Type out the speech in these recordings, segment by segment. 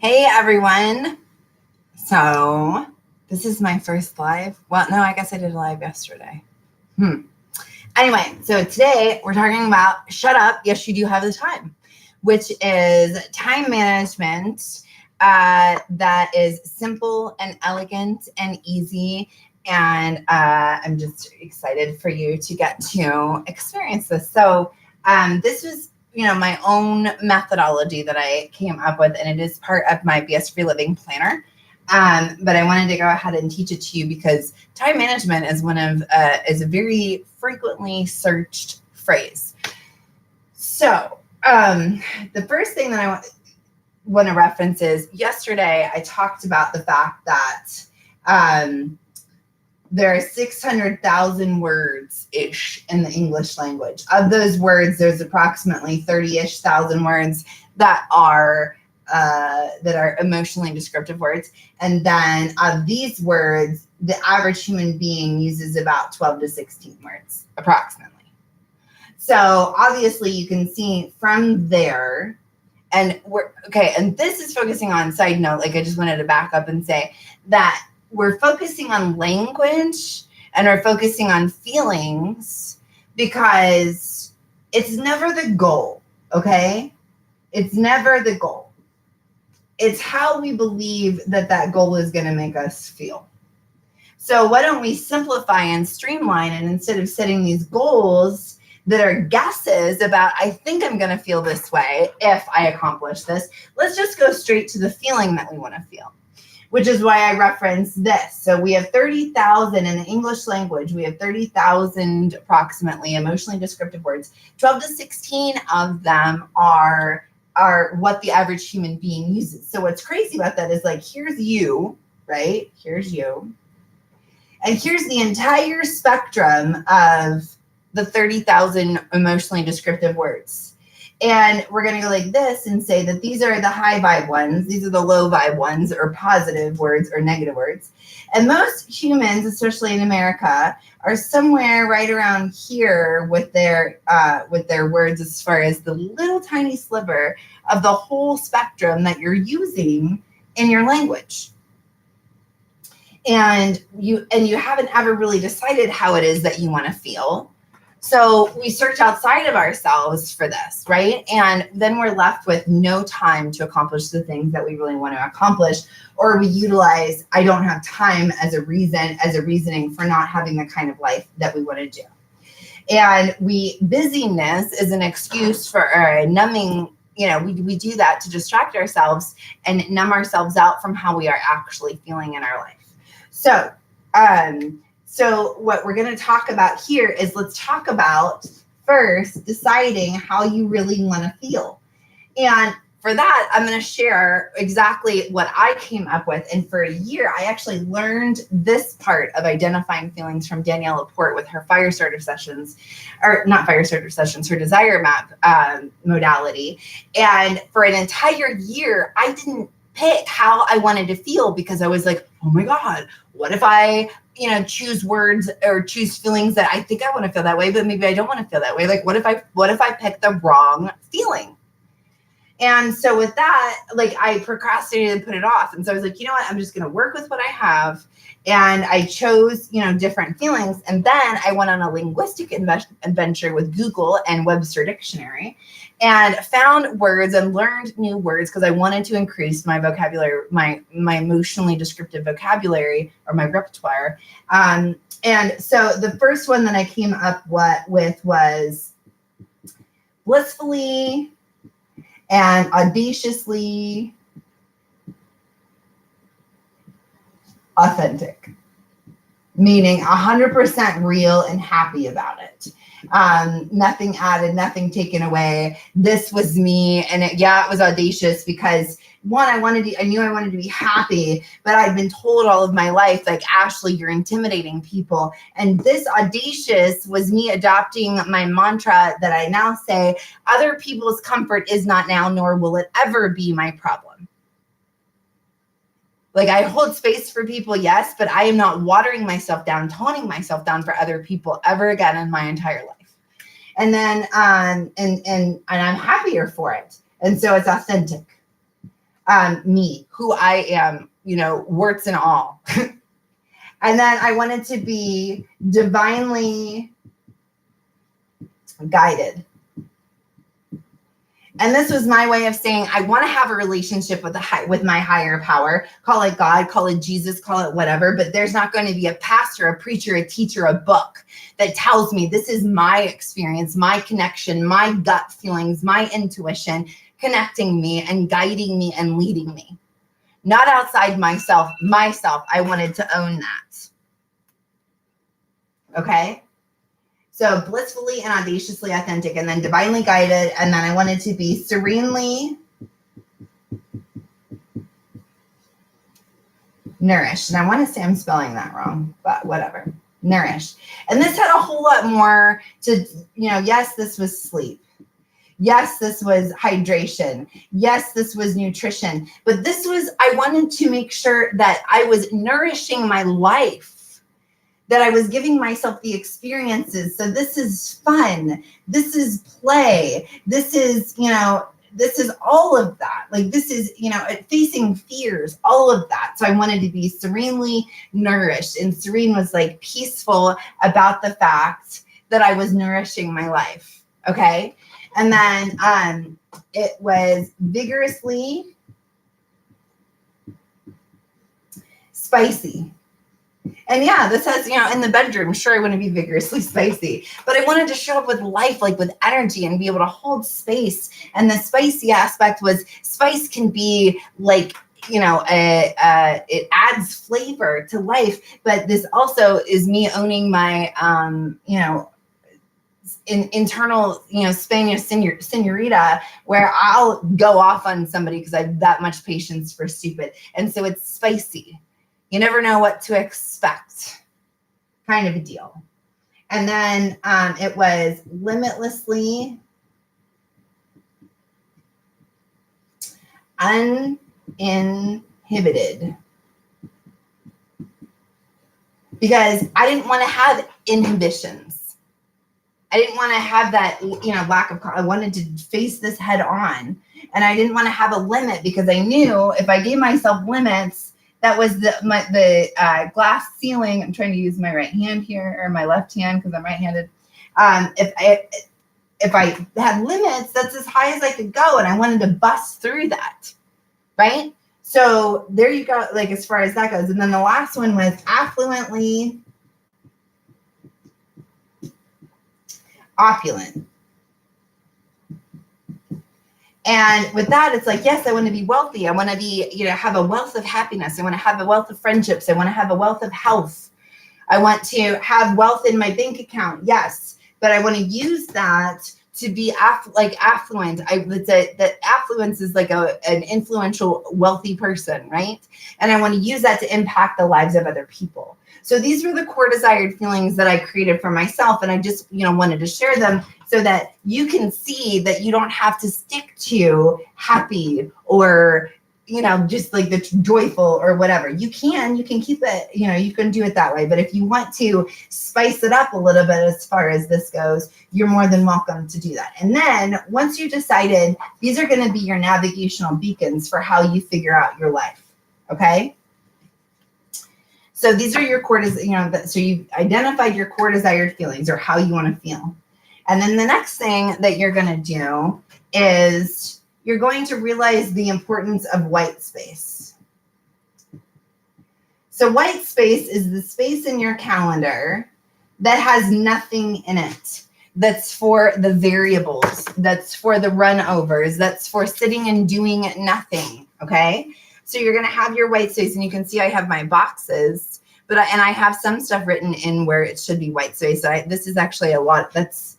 Hey everyone. So this is my first live. Well, no, I guess I did a live yesterday. Anyway, so today we're talking about shut up. Yes, you do have the time, which is time management that is simple and elegant and easy. And I'm just excited for you to get to experience this. So this was my own methodology that I came up with, and it is part of my BS Free Living Planner. But I wanted to go ahead and teach it to you because time management is is a very frequently searched phrase. So the first thing that I want to reference is yesterday I talked about the fact that there are 600,000 words-ish in the English language. Of those words, there's approximately 30-ish thousand words that are emotionally descriptive words. And then of these words, the average human being uses about 12 to 16 words, approximately. So obviously you can see from there, and and this is focusing on, side note, like I just wanted to back up and say that we're focusing on language and we're focusing on feelings because it's never the goal, okay? It's never the goal. It's how we believe that goal is going to make us feel. So why don't we simplify and streamline, and instead of setting these goals that are guesses about, I think I'm going to feel this way if I accomplish this, let's just go straight to the feeling that we want to feel, which is why I reference this. So we have 30,000 in the English language. We have 30,000 approximately emotionally descriptive words. 12 to 16 of them are what the average human being uses. So what's crazy about that is, like, here's you, right? Here's you. And here's the entire spectrum of the 30,000 emotionally descriptive words. And we're going to go like this and say that these are the high vibe ones. These are the low vibe ones, or positive words or negative words. And most humans, especially in America, are somewhere right around here with their words, as far as the little tiny sliver of the whole spectrum that you're using in your language. And you haven't ever really decided how it is that you want to feel. So we search outside of ourselves for this, right? And then we're left with no time to accomplish the things that we really want to accomplish, or we utilize, I don't have time as a reasoning for not having the kind of life that we want to do. And busyness is an excuse for numbing, we do that to distract ourselves and numb ourselves out from how we are actually feeling in our life. So what we're going to talk about here is, let's talk about first deciding how you really want to feel. And for that, I'm going to share exactly what I came up with. And for a year, I actually learned this part of identifying feelings from Danielle Laporte with her fire starter sessions, or not fire starter sessions, her desire map modality. And for an entire year, I didn't pick how I wanted to feel, because I was like, oh my God, what if I choose words or choose feelings that I think I want to feel that way, but maybe I don't want to feel that way. Like, what if I pick the wrong feeling? And so with that, like, I procrastinated and put it off. And so I was like, you know what, I'm just going to work with what I have. And I chose, different feelings. And then I went on a linguistic adventure with Google and Webster Dictionary, and found words and learned new words, because I wanted to increase my vocabulary, my emotionally descriptive vocabulary, or my repertoire. And so the first one that I came up with was blissfully and audaciously authentic, meaning 100% real and happy about it. Nothing added, nothing taken away. This was me. And it was audacious because, one, I knew I wanted to be happy, but I'd been told all of my life, like, Ashley, you're intimidating people. And this audacious was me adopting my mantra that I now say: other people's comfort is not now, nor will it ever be my problem. Like, I hold space for people, yes, but I am not watering myself down, toning myself down for other people ever again in my entire life. And then, and I'm happier for it. And so it's authentic. me, who I am, warts and all. And then I wanted to be divinely guided. And this was my way of saying, I want to have a relationship with my higher power. Call it God, call it Jesus, call it whatever. But there's not going to be a pastor, a preacher, a teacher, a book that tells me this is my experience, my connection, my gut feelings, my intuition, connecting me and guiding me and leading me. Not outside myself. I wanted to own that. Okay? So blissfully and audaciously authentic, and then divinely guided, and then I wanted to be serenely nourished. And I want to say I'm spelling that wrong, but whatever. Nourished. And this had a whole lot more to, yes, this was sleep. Yes, this was hydration. Yes, this was nutrition. But this was, I wanted to make sure that I was nourishing my life, that I was giving myself the experiences. So this is fun. This is play. This is, this is all of that. Like this is, facing fears, all of that. So I wanted to be serenely nourished. And serene was like peaceful about the fact that I was nourishing my life. Okay. And then it was vigorously spicy. And yeah, this has, in the bedroom, sure, I want to be vigorously spicy, but I wanted to show up with life, like with energy, and be able to hold space. And the spicy aspect was spice can be like, it adds flavor to life, but this also is me owning my, internal, Spanish senorita, where I'll go off on somebody because I have that much patience for stupid. And so it's spicy. You never know what to expect, kind of a deal. And then it was limitlessly uninhibited, because I didn't want to have inhibitions. I didn't want to have that, lack of, I wanted to face this head on. And I didn't want to have a limit, because I knew if I gave myself limits, that was the glass ceiling. I'm trying to use my right hand here, or my left hand, because I'm right-handed. If I had limits, that's as high as I could go. And I wanted to bust through that, right? So there you go, like as far as that goes. And then the last one was affluently opulent. And with that, it's like, yes, I want to be wealthy. I want to be, have a wealth of happiness. I want to have a wealth of friendships. I want to have a wealth of health. I want to have wealth in my bank account. Yes. But I want to use that to be affluent. That affluence is like an influential, wealthy person, right? And I want to use that to impact the lives of other people. So these were the core desired feelings that I created for myself. And I just, wanted to share them so that you can see that you don't have to stick to happy or, just like the joyful or whatever. You can keep it, you can do it that way. But if you want to spice it up a little bit as far as this goes, you're more than welcome to do that. And then once you decided, these are going to be your navigational beacons for how you figure out your life. Okay. So these are your core, so you've identified your core desired feelings, or how you want to feel. And then the next thing that you're going to do is you're going to realize the importance of white space. So white space is the space in your calendar that has nothing in it. That's for the variables. That's for the runovers. That's for sitting and doing nothing. Okay. So you're going to have your white space, and you can see I have my boxes, and I have some stuff written in where it should be white space. So this is actually a lot. That's,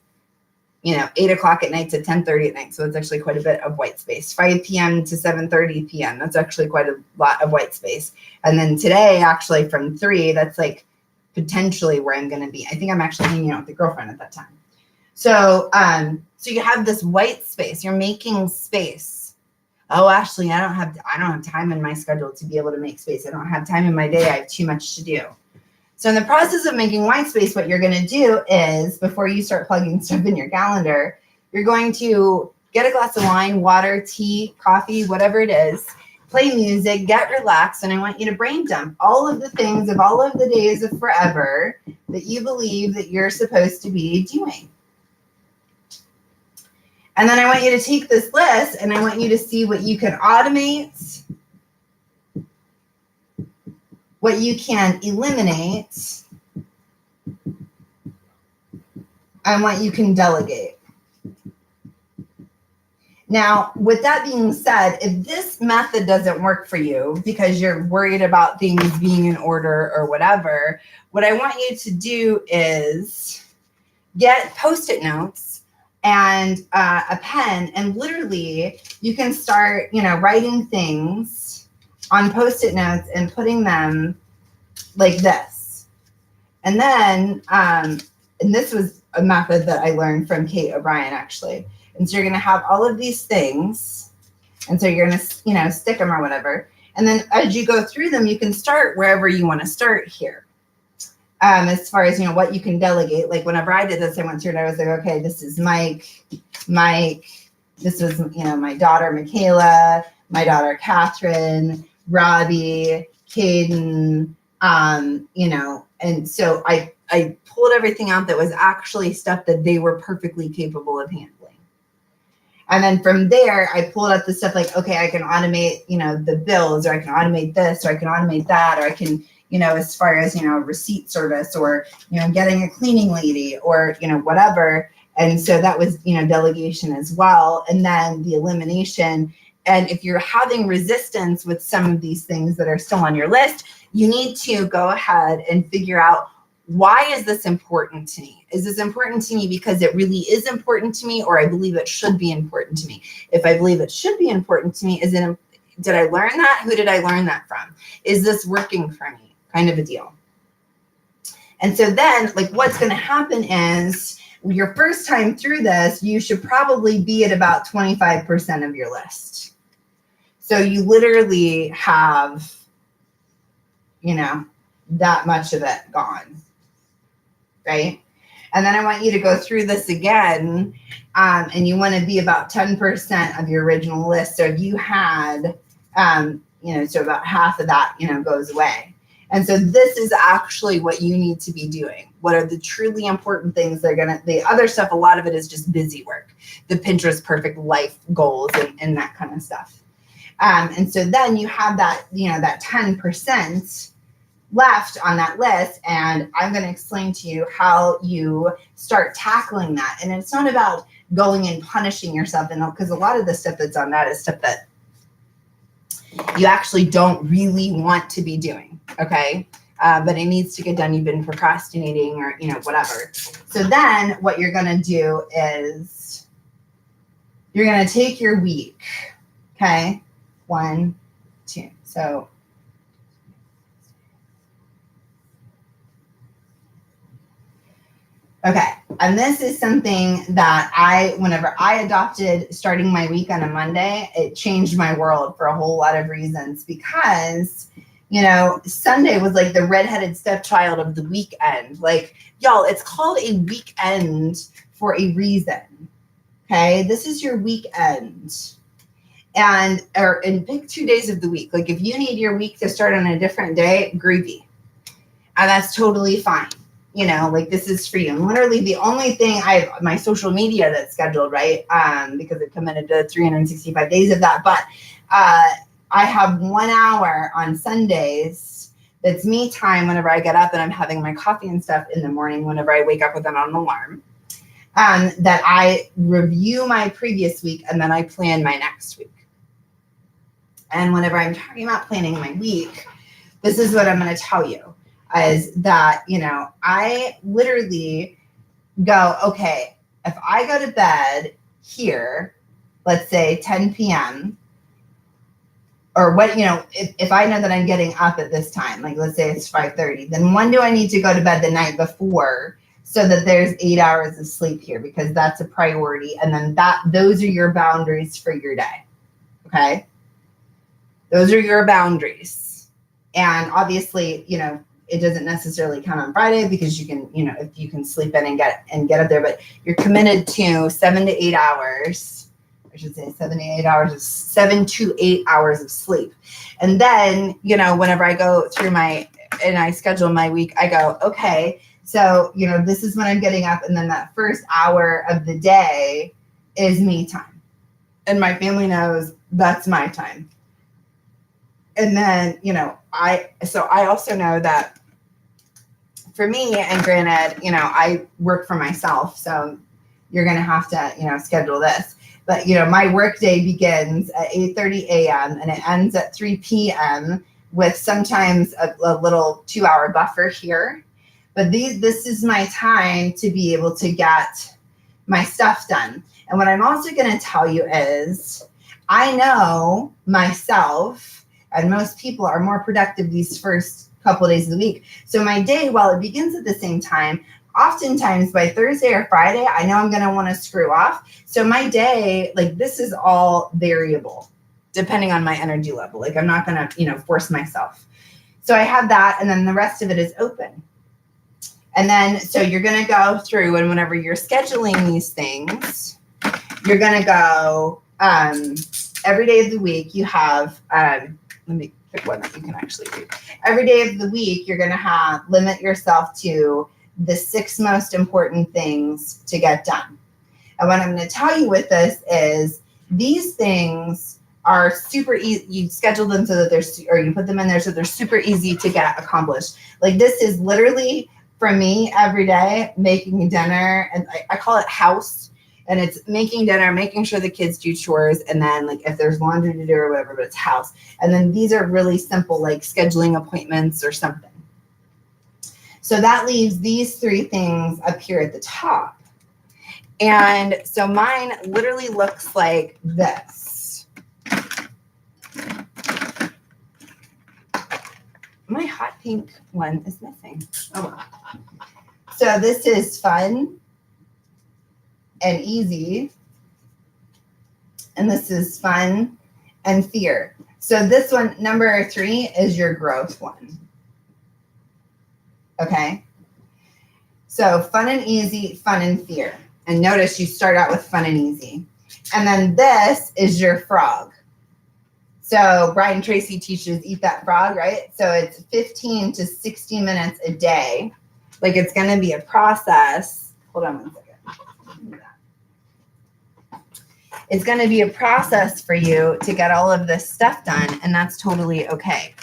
8 o'clock at night to 10:30 at night. So it's actually quite a bit of white space. 5 p.m. to 7:30 p.m. That's actually quite a lot of white space. And then today, actually from 3, that's like potentially where I'm going to be. I think I'm actually hanging out with a girlfriend at that time. So, so you have this white space. You're making space. Oh, Ashley, I don't have time in my schedule to be able to make space. I don't have time in my day. I have too much to do. So in the process of making white space, what you're going to do is, before you start plugging stuff in your calendar, you're going to get a glass of wine, water, tea, coffee, whatever it is, play music, get relaxed, and I want you to brain dump all of the things of all of the days of forever that you believe that you're supposed to be doing. And then I want you to take this list and I want you to see what you can automate, what you can eliminate, and what you can delegate. Now, with that being said, if this method doesn't work for you because you're worried about things being in order or whatever, what I want you to do is get Post-it notes and a pen, and literally you can start, writing things on Post-it notes and putting them like this. And then, and this was a method that I learned from Kate O'Brien, actually. And so you're going to have all of these things. And so you're going to, stick them or whatever. And then as you go through them, you can start wherever you want to start here. As far as, what you can delegate. Like whenever I did this, I went through and I was like, okay, this is Mike. This was, my daughter, Michaela, my daughter, Catherine, Robbie, Caden, and so I pulled everything out that was actually stuff that they were perfectly capable of handling. And then from there, I pulled out the stuff like, okay, I can automate, the bills, or I can automate this, or I can automate that, or I can, as far as, receipt service, or, getting a cleaning lady, or, whatever. And so that was, delegation as well. And then the elimination. And if you're having resistance with some of these things that are still on your list, you need to go ahead and figure out, why is this important to me? Is this important to me because it really is important to me, or I believe it should be important to me? If I believe it should be important to me, did I learn that? Who did I learn that from? Is this working for me? Kind of a deal. And so then, what's going to happen is, your first time through this, you should probably be at about 25% of your list. So you literally have, that much of it gone. Right? And then I want you to go through this again, and you want to be about 10% of your original list. So if you had, so about half of that, goes away. And so this is actually what you need to be doing. What are the truly important things that are the other stuff, a lot of it is just busy work, the Pinterest perfect life goals and that kind of stuff. And so then you have that, that 10% left on that list, and I'm going to explain to you how you start tackling that. And it's not about going and punishing yourself, and because a lot of the stuff that's on that is stuff that you actually don't really want to be doing, okay? But it needs to get done. You've been procrastinating, or whatever. So then what you're going to do is you're going to take your week, okay? 1, 2. So okay, and this is something that whenever I adopted starting my week on a Monday, it changed my world for a whole lot of reasons, because, Sunday was like the redheaded stepchild of the weekend. Y'all, it's called a weekend for a reason, okay? This is your weekend. And pick 2 days of the week. If you need your week to start on a different day, groovy. And that's totally fine. This is for you. And literally the only thing my social media that's scheduled, right? Because I've committed to 365 days of that. But I have 1 hour on Sundays. That's me time whenever I get up and I'm having my coffee and stuff in the morning, whenever I wake up with an alarm, that I review my previous week and then I plan my next week. And whenever I'm talking about planning my week, this is what I'm going to tell you. Is that, I literally go, okay, if I go to bed here, let's say 10 p.m., or what, if I know that I'm getting up at this time, let's say it's 5:30, then when do I need to go to bed the night before so that there's 8 hours of sleep here? Because that's a priority. And then those are your boundaries for your day. Okay. Those are your boundaries. And obviously, it doesn't necessarily count on Friday, because you can, if you can sleep in and get up there, but you're committed to 7 to 8 hours. I should say 7 to 8 hours of sleep. And then, whenever I go through and I schedule my week, I go, okay, so, this is when I'm getting up. And then that first hour of the day is me time. And my family knows that's my time. And then, I also know that for me, and granted, I work for myself, so you're going to have to, schedule this. But, my work day begins at 8:30 a.m. and it ends at 3 p.m. with sometimes a little 2-hour buffer here. But this is my time to be able to get my stuff done. And what I'm also going to tell you is I know myself and most people are more productive these first couple of days of the week. So my day, while it begins at the same time, oftentimes by Thursday or Friday, I know I'm going to want to screw off. So my day, this is all variable depending on my energy level. I'm not going to, force myself. So I have that, and then the rest of it is open. And then, so you're going to go through, and whenever you're scheduling these things, you're going to go every day of the week. You have, let me pick one that you can actually read. Every day of the week, you're going to limit yourself to the 6 most important things to get done. And what I'm going to tell you with this is these things are super easy. You schedule them so that or you put them in there so they're super easy to get accomplished. This is literally, for me, every day, making dinner, and I call it house, and it's making dinner, making sure the kids do chores, and then if there's laundry to do or whatever, but it's house. And then these are really simple, scheduling appointments or something. So that leaves these 3 things up here at the top. And so mine literally looks like this. My hot pink one is missing. Oh, well. So this is fun and easy. And this is fun and fear. So this one, number 3, is your growth one. Okay. So fun and easy, fun and fear. And notice you start out with fun and easy. And then this is your frog. So Brian Tracy teaches Eat That Frog, right? So it's 15 to 60 minutes a day. It's going to be a process. Hold on one second. It's going to be a process for you to get all of this stuff done, and that's totally okay.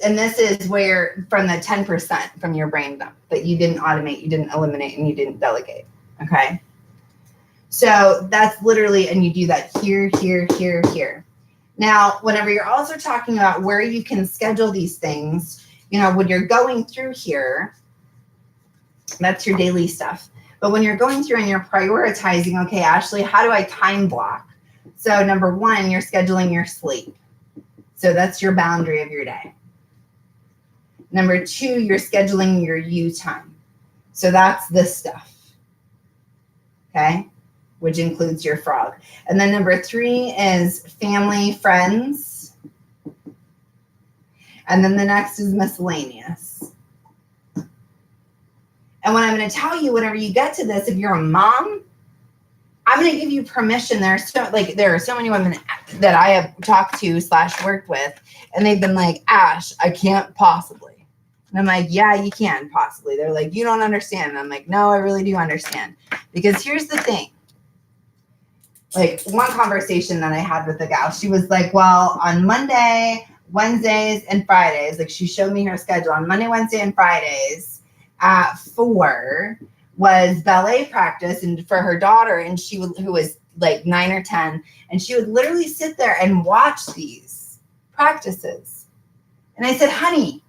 And this is where, from the 10% from your brain dump that you didn't automate, you didn't eliminate, and you didn't delegate, okay? So that's literally, and you do that here, here, here, here. Now, whenever you're also talking about where you can schedule these things, when you're going through here, that's your daily stuff. But when you're going through and you're prioritizing, okay, Ashley, how do I time block? So number 1, you're scheduling your sleep. So that's your boundary of your day. Number 2, you're scheduling your you time. So that's this stuff. Okay? Which includes your frog. And then number 3 is family, friends. And then the next is miscellaneous. And what I'm going to tell you, whenever you get to this, if you're a mom, I'm going to give you permission. There are so many women that I have talked to / worked with, and they've been like, Ash, I can't possibly. And I'm like, yeah, you can possibly. They're like, you don't understand. And I'm like, no, I really do understand. Because here's the thing. One conversation that I had with a gal, she was like, well, on Monday, Wednesdays, and Fridays, she showed me her schedule. On Monday, Wednesday, and Fridays at 4 was ballet practice and for her daughter, and who was 9 or 10, and she would literally sit there and watch these practices. And I said, honey,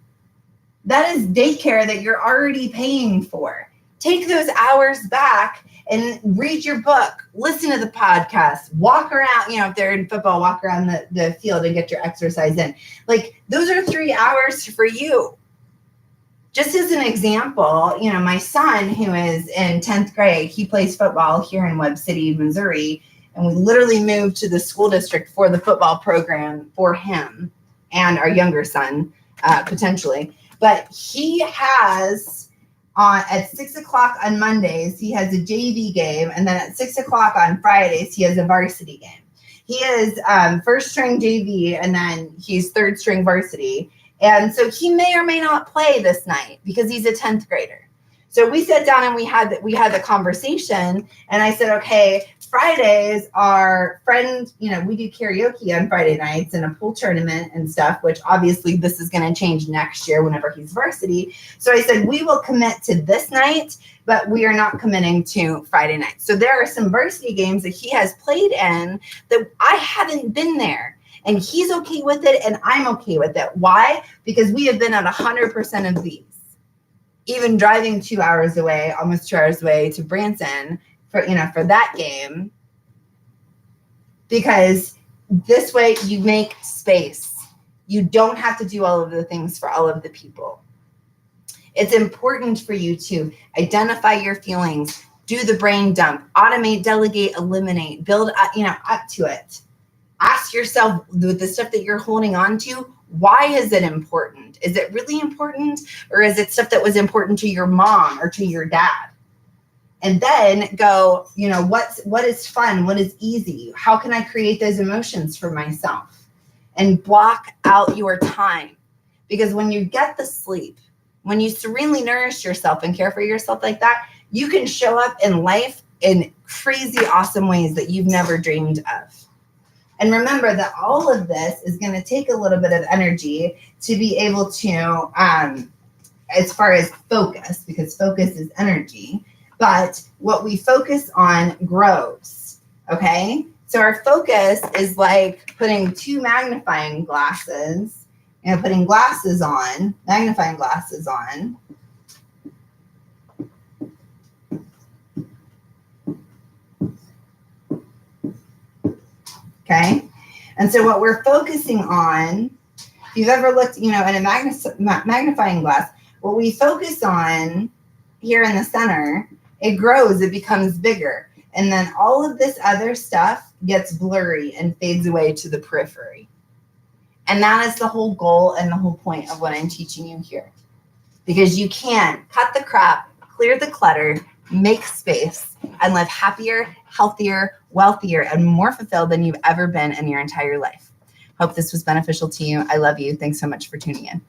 that is daycare that you're already paying for. Take those hours back and read your book, listen to the podcast, walk around, if they're in football, walk around the field and get your exercise in. Those are 3 hours for you. Just as an example, my son, who is in 10th grade, he plays football here in Webb City, Missouri, and we literally moved to the school district for the football program for him and our younger son, potentially. But he has at 6 o'clock on Mondays, he has a JV game. And then at 6 o'clock on Fridays, he has a varsity game. He is first string JV, and then he's third string varsity. And so he may or may not play this night because he's a 10th grader. So we sat down and we had the conversation, and I said, okay, Fridays are friend, we do karaoke on Friday nights and a pool tournament and stuff, which obviously this is going to change next year whenever he's varsity. So I said, we will commit to this night, but we are not committing to Friday night. So there are some varsity games that he has played in that I haven't been there. And he's okay with it, and I'm okay with it. Why? Because we have been at 100% of these. Even driving 2 hours away, almost 2 hours away to Branson for that game, because this way you make space. You don't have to do all of the things for all of the people. It's important for you to identify your feelings, do the brain dump, automate, delegate, eliminate, build up to it. Ask yourself, the stuff that you're holding on to, why is it important? Is it really important? Or is it stuff that was important to your mom or to your dad? And then go, what is fun? What is easy? How can I create those emotions for myself? And block out your time. Because when you get the sleep, when you serenely nourish yourself and care for yourself like that, you can show up in life in crazy, awesome ways that you've never dreamed of. And remember that all of this is going to take a little bit of energy to be able to, as far as focus, because focus is energy, but what we focus on grows, okay? So our focus is like putting two magnifying glasses, putting glasses on, magnifying glasses on. Okay, and so what we're focusing on, if you've ever looked, in a magnifying glass, what we focus on here in the center, it grows, it becomes bigger. And then all of this other stuff gets blurry and fades away to the periphery. And that is the whole goal and the whole point of what I'm teaching you here. Because you can cut the crap, clear the clutter, make space, and live happier, healthier, wealthier, and more fulfilled than you've ever been in your entire life. Hope this was beneficial to you. I love you. Thanks so much for tuning in.